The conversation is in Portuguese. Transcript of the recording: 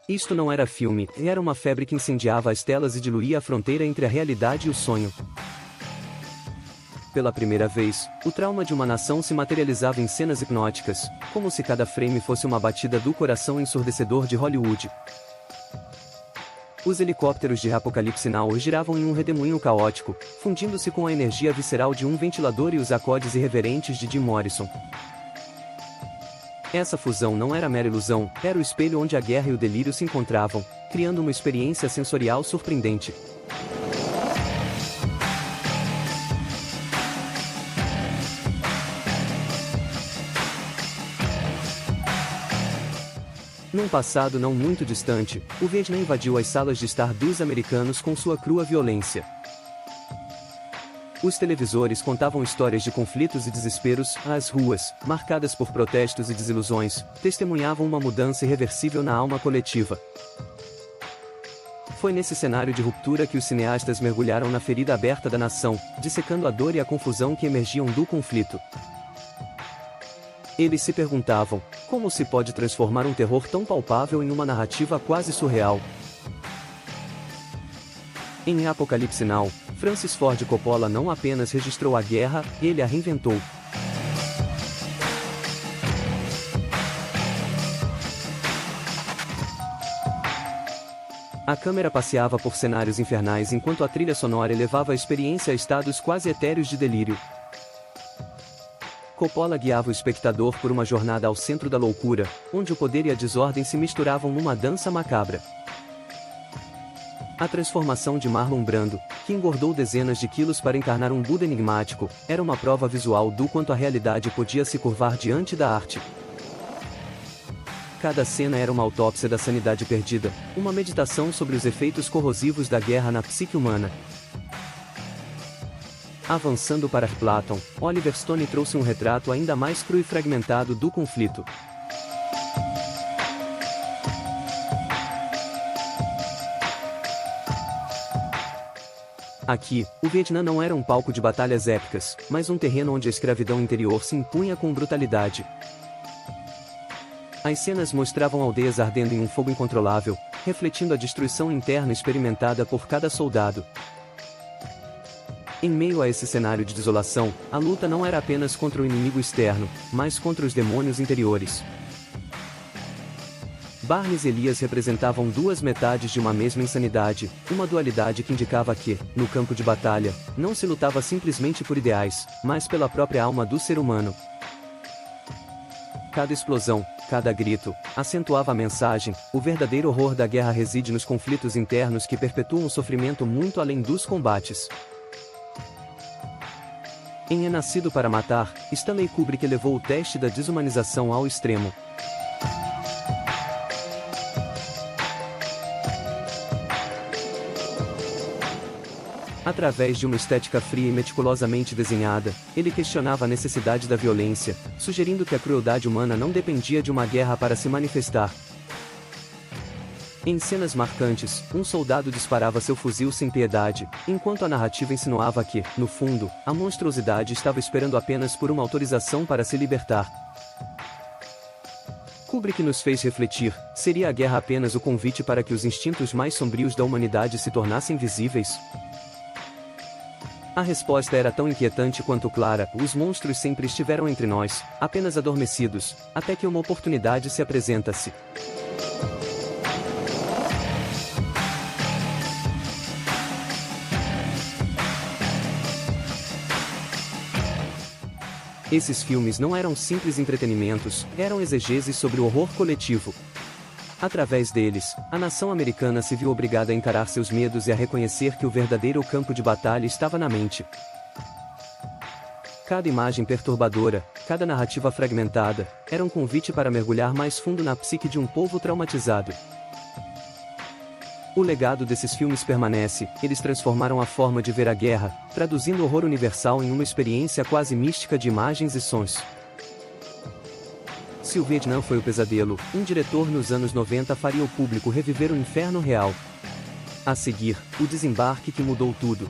Isto não era filme, era uma febre que incendiava as telas e diluía a fronteira entre a realidade e o sonho. Pela primeira vez, o trauma de uma nação se materializava em cenas hipnóticas, como se cada frame fosse uma batida do coração ensurdecedor de Hollywood. Os helicópteros de Apocalipse Now giravam em um redemoinho caótico, fundindo-se com a energia visceral de um ventilador e os acordes irreverentes de Jim Morrison. Essa fusão não era mera ilusão, era o espelho onde a guerra e o delírio se encontravam, criando uma experiência sensorial surpreendente. Num passado não muito distante, o Vietnã invadiu as salas de estar dos americanos com sua crua violência. Os televisores contavam histórias de conflitos e desesperos, as ruas, marcadas por protestos e desilusões, testemunhavam uma mudança irreversível na alma coletiva. Foi nesse cenário de ruptura que os cineastas mergulharam na ferida aberta da nação, dissecando a dor e a confusão que emergiam do conflito. Eles se perguntavam, como se pode transformar um terror tão palpável em uma narrativa quase surreal? Em Apocalipse Now, Francis Ford Coppola não apenas registrou a guerra, ele a reinventou. A câmera passeava por cenários infernais enquanto a trilha sonora elevava a experiência a estados quase etéreos de delírio. Coppola guiava o espectador por uma jornada ao centro da loucura, onde o poder e a desordem se misturavam numa dança macabra. A transformação de Marlon Brando, que engordou dezenas de quilos para encarnar um Buda enigmático, era uma prova visual do quanto a realidade podia se curvar diante da arte. Cada cena era uma autópsia da sanidade perdida, uma meditação sobre os efeitos corrosivos da guerra na psique humana. Avançando para Platon, Oliver Stone trouxe um retrato ainda mais cru e fragmentado do conflito. Aqui, o Vietnã não era um palco de batalhas épicas, mas um terreno onde a escravidão interior se impunha com brutalidade. As cenas mostravam aldeias ardendo em um fogo incontrolável, refletindo a destruição interna experimentada por cada soldado. Em meio a esse cenário de desolação, a luta não era apenas contra o inimigo externo, mas contra os demônios interiores. Barnes e Elias representavam duas metades de uma mesma insanidade, uma dualidade que indicava que, no campo de batalha, não se lutava simplesmente por ideais, mas pela própria alma do ser humano. Cada explosão, cada grito, acentuava a mensagem: o verdadeiro horror da guerra reside nos conflitos internos que perpetuam o sofrimento muito além dos combates. Em É Nascido para Matar, Stanley Kubrick levou o teste da desumanização ao extremo. Através de uma estética fria e meticulosamente desenhada, ele questionava a necessidade da violência, sugerindo que a crueldade humana não dependia de uma guerra para se manifestar. Em cenas marcantes, um soldado disparava seu fuzil sem piedade, enquanto a narrativa insinuava que, no fundo, a monstruosidade estava esperando apenas por uma autorização para se libertar. Kubrick nos fez refletir: seria a guerra apenas o convite para que os instintos mais sombrios da humanidade se tornassem visíveis? A resposta era tão inquietante quanto clara: os monstros sempre estiveram entre nós, apenas adormecidos, até que uma oportunidade se apresenta-se. Esses filmes não eram simples entretenimentos, eram exegeses sobre o horror coletivo. Através deles, a nação americana se viu obrigada a encarar seus medos e a reconhecer que o verdadeiro campo de batalha estava na mente. Cada imagem perturbadora, cada narrativa fragmentada, era um convite para mergulhar mais fundo na psique de um povo traumatizado. O legado desses filmes permanece: eles transformaram a forma de ver a guerra, traduzindo o horror universal em uma experiência quase mística de imagens e sons. Se o Vietnã foi o pesadelo, um diretor nos anos 90 faria o público reviver o inferno real. A seguir, o desembarque que mudou tudo.